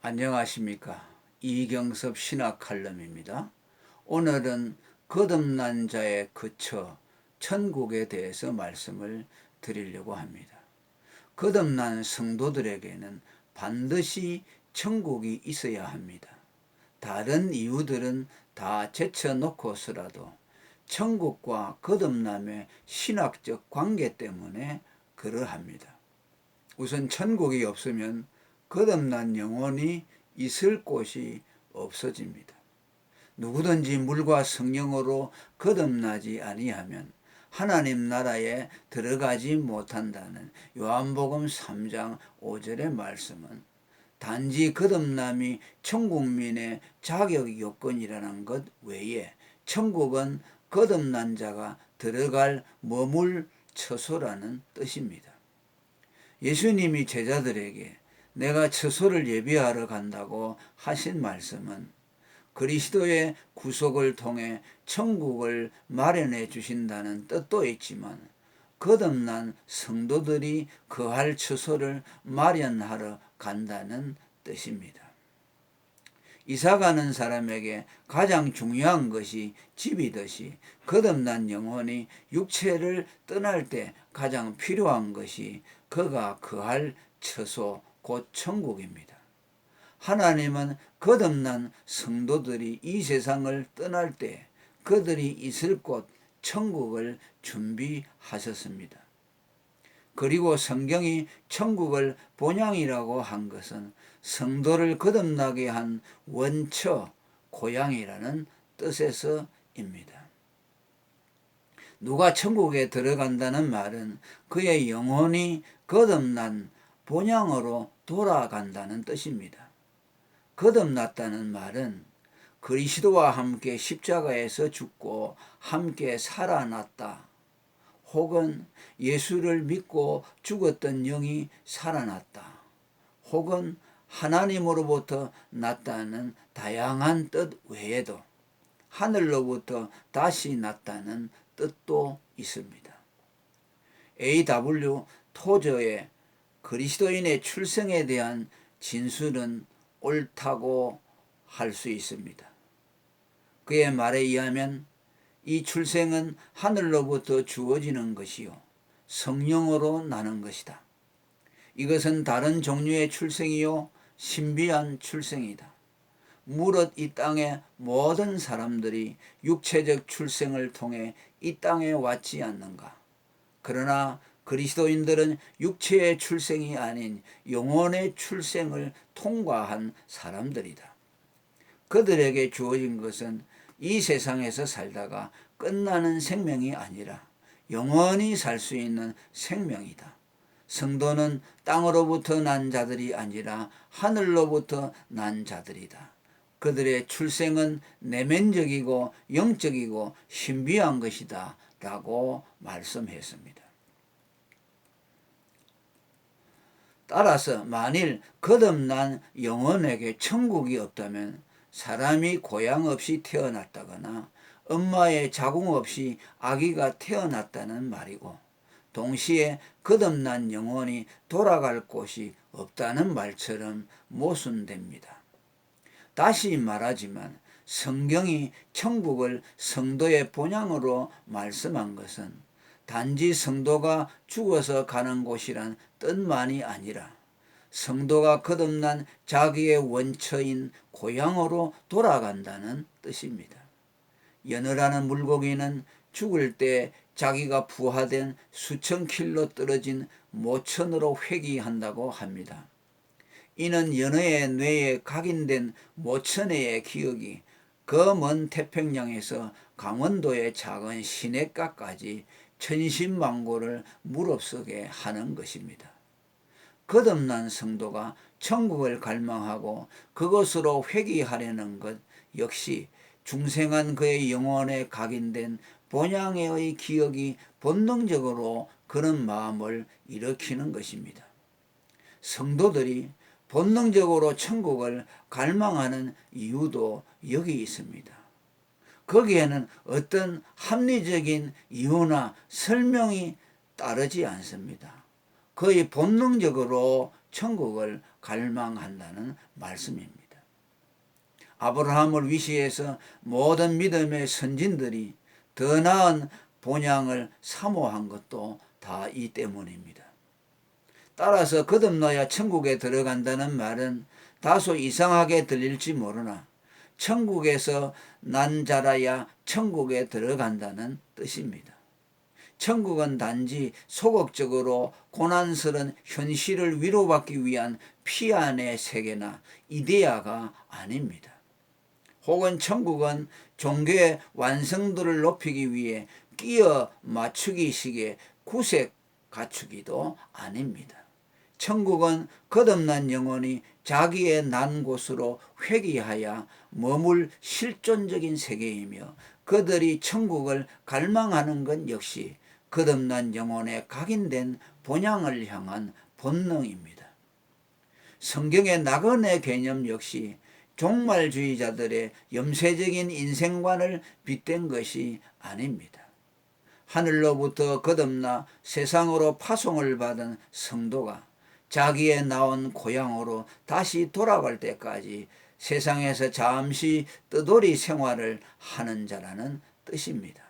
안녕하십니까. 이경섭 신학 칼럼입니다. 오늘은 거듭난 자의 그처 천국에 대해서 말씀을 드리려고 합니다. 거듭난 성도들에게는 반드시 천국이 있어야 합니다. 다른 이유들은 다 제쳐놓고서라도 천국과 거듭남의 신학적 관계 때문에 그러합니다. 우선 천국이 없으면 거듭난 영혼이 있을 곳이 없어집니다. 누구든지 물과 성령으로 거듭나지 아니하면 하나님 나라에 들어가지 못한다는 요한복음 3장 5절의 말씀은 단지 거듭남이 천국민의 자격 요건이라는 것 외에 천국은 거듭난 자가 들어갈 머물 처소라는 뜻입니다. 예수님이 제자들에게 내가 처소를 예비하러 간다고 하신 말씀은 그리스도의 구속을 통해 천국을 마련해 주신다는 뜻도 있지만 거듭난 성도들이 거할 처소를 마련하러 간다는 뜻입니다. 이사가는 사람에게 가장 중요한 것이 집이듯이 거듭난 영혼이 육체를 떠날 때 가장 필요한 것이 그가 거할 처소 곧 천국입니다. 하나님은 거듭난 성도들이 이 세상을 떠날 때 그들이 있을 곳 천국을 준비하셨습니다. 그리고 성경이 천국을 본향이라고 한 것은 성도를 거듭나게 한 원처, 고향이라는 뜻에서입니다. 누가 천국에 들어간다는 말은 그의 영혼이 거듭난 본향으로 돌아간다는 뜻입니다. 거듭났다는 말은 그리스도와 함께 십자가에서 죽고 함께 살아났다. 혹은 예수를 믿고 죽었던 영이 살아났다. 혹은 하나님으로부터 났다는 다양한 뜻 외에도 하늘로부터 다시 났다는 뜻도 있습니다. A.W. 토저의 그리스도인의 출생에 대한 진술은 옳다고 할 수 있습니다. 그의 말에 의하면 이 출생은 하늘로부터 주어지는 것이요 성령으로 나는 것이다. 이것은 다른 종류의 출생이요 신비한 출생이다. 무릇 이 땅의 모든 사람들이 육체적 출생을 통해 이 땅에 왔지 않는가. 그러나 그리스도인들은 육체의 출생이 아닌 영혼의 출생을 통과한 사람들이다. 그들에게 주어진 것은 이 세상에서 살다가 끝나는 생명이 아니라 영원히 살 수 있는 생명이다. 성도는 땅으로부터 난 자들이 아니라 하늘로부터 난 자들이다. 그들의 출생은 내면적이고 영적이고 신비한 것이다 라고 말씀했습니다. 따라서 만일 거듭난 영혼에게 천국이 없다면 사람이 고향 없이 태어났다거나 엄마의 자궁 없이 아기가 태어났다는 말이고 동시에 거듭난 영혼이 돌아갈 곳이 없다는 말처럼 모순됩니다. 다시 말하지만 성경이 천국을 성도의 본향으로 말씀한 것은 단지 성도가 죽어서 가는 곳이란 뜻만이 아니라 성도가 거듭난 자기의 원처인 고향으로 돌아간다는 뜻입니다. 연어라는 물고기는 죽을 때 자기가 부화된 수천 킬로 떨어진 모천으로 회귀한다고 합니다. 이는 연어의 뇌에 각인된 모천의 기억이 그 먼 태평양에서 강원도의 작은 시냇가까지 천신만고를 무릅쓰게 하는 것입니다. 거듭난 성도가 천국을 갈망하고 그것으로 회귀하려는 것 역시 중생한 그의 영혼에 각인된 본향의 기억이 본능적으로 그런 마음을 일으키는 것입니다. 성도들이 본능적으로 천국을 갈망하는 이유도 여기 있습니다. 거기에는 어떤 합리적인 이유나 설명이 따르지 않습니다. 거의 본능적으로 천국을 갈망한다는 말씀입니다. 아브라함을 위시해서 모든 믿음의 선진들이 더 나은 본향을 사모한 것도 다 이 때문입니다. 따라서 거듭나야 천국에 들어간다는 말은 다소 이상하게 들릴지 모르나 천국에서 난 자라야 천국에 들어간다는 뜻입니다. 천국은 단지 소극적으로 고난스러운 현실을 위로받기 위한 피안의 세계나 이데아가 아닙니다. 혹은 천국은 종교의 완성도를 높이기 위해 끼어 맞추기식의 구색 갖추기도 아닙니다. 천국은 거듭난 영혼이 자기의 난 곳으로 회귀하여 머물 실존적인 세계이며 그들이 천국을 갈망하는 것 역시 거듭난 영혼에 각인된 본향을 향한 본능입니다. 성경의 나그네 개념 역시 종말주의자들의 염세적인 인생관을 빗댄 것이 아닙니다. 하늘로부터 거듭나 세상으로 파송을 받은 성도가 자기의 나온 고향으로 다시 돌아갈 때까지 세상에서 잠시 떠돌이 생활을 하는 자라는 뜻입니다.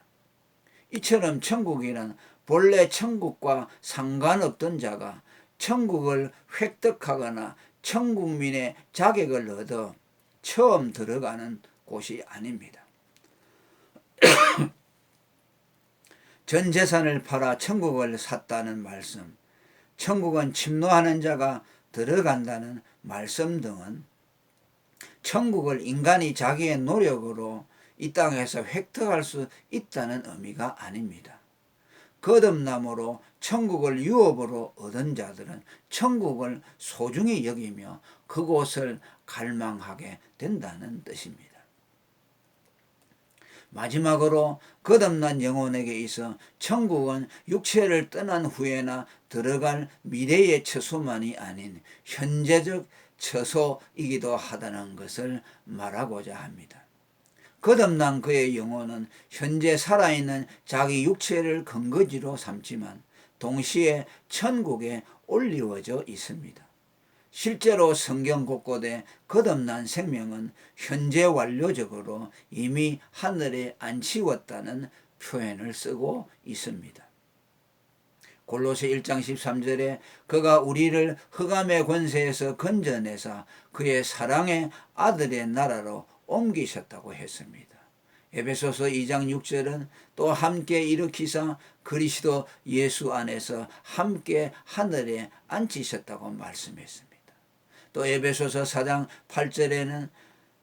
이처럼 천국이란 본래 천국과 상관없던 자가 천국을 획득하거나 천국민의 자격을 얻어 처음 들어가는 곳이 아닙니다. 전 재산을 팔아 천국을 샀다는 말씀, 천국은 침노하는 자가 들어간다는 말씀 등은 천국을 인간이 자기의 노력으로 이 땅에서 획득할 수 있다는 의미가 아닙니다. 거듭남으로 천국을 유업으로 얻은 자들은 천국을 소중히 여기며 그곳을 갈망하게 된다는 뜻입니다. 마지막으로 거듭난 영혼에게 있어 천국은 육체를 떠난 후에나 들어갈 미래의 처소만이 아닌 현재적 처소이기도 하다는 것을 말하고자 합니다. 거듭난 그의 영혼은 현재 살아있는 자기 육체를 근거지로 삼지만 동시에 천국에 올리워져 있습니다. 실제로 성경 곳곳에 거듭난 생명은 현재 완료적으로 이미 하늘에 안치웠다는 표현을 쓰고 있습니다. 골로새 1장 13절에 그가 우리를 흑암의 권세에서 건져내사 그의 사랑의 아들의 나라로 옮기셨다고 했습니다. 에베소서 2장 6절은 또 함께 일으키사 그리스도 예수 안에서 함께 하늘에 앉히셨다고 말씀했습니다. 또 에베소서 4장 8절에는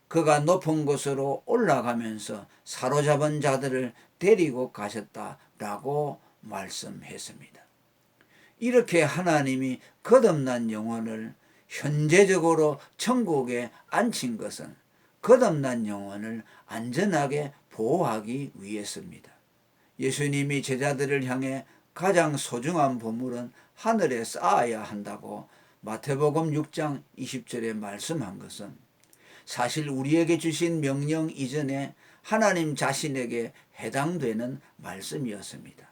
그가 높은 곳으로 올라가면서 사로잡은 자들을 데리고 가셨다라고 말씀했습니다. 이렇게 하나님이 거듭난 영혼을 현재적으로 천국에 앉힌 것은 거듭난 영혼을 안전하게 보호하기 위해서입니다. 예수님이 제자들을 향해 가장 소중한 보물은 하늘에 쌓아야 한다고 마태복음 6장 20절에 말씀한 것은 사실 우리에게 주신 명령 이전에 하나님 자신에게 해당되는 말씀이었습니다.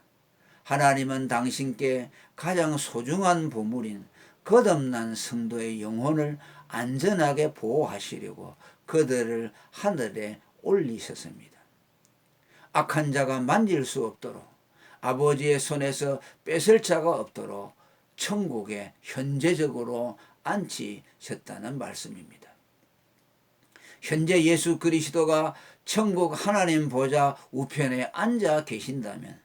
하나님은 당신께 가장 소중한 보물인 거듭난 성도의 영혼을 안전하게 보호하시려고 그들을 하늘에 올리셨습니다. 악한 자가 만질 수 없도록 아버지의 손에서 뺏을 자가 없도록 천국에 현재적으로 앉히셨다는 말씀입니다. 현재 예수 그리스도가 천국 하나님 보좌 우편에 앉아 계신다면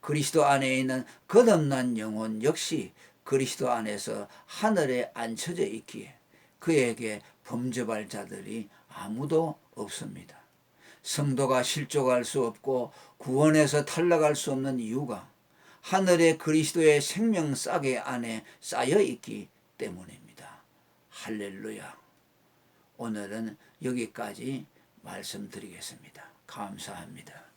그리스도 안에 있는 거듭난 영혼 역시 그리스도 안에서 하늘에 앉혀져 있기에 그에게 범접할 자들이 아무도 없습니다. 성도가 실족할 수 없고 구원에서 탈락할 수 없는 이유가 하늘의 그리스도의 생명 싸개 안에 쌓여 있기 때문입니다. 할렐루야. 오늘은 여기까지 말씀드리겠습니다. 감사합니다.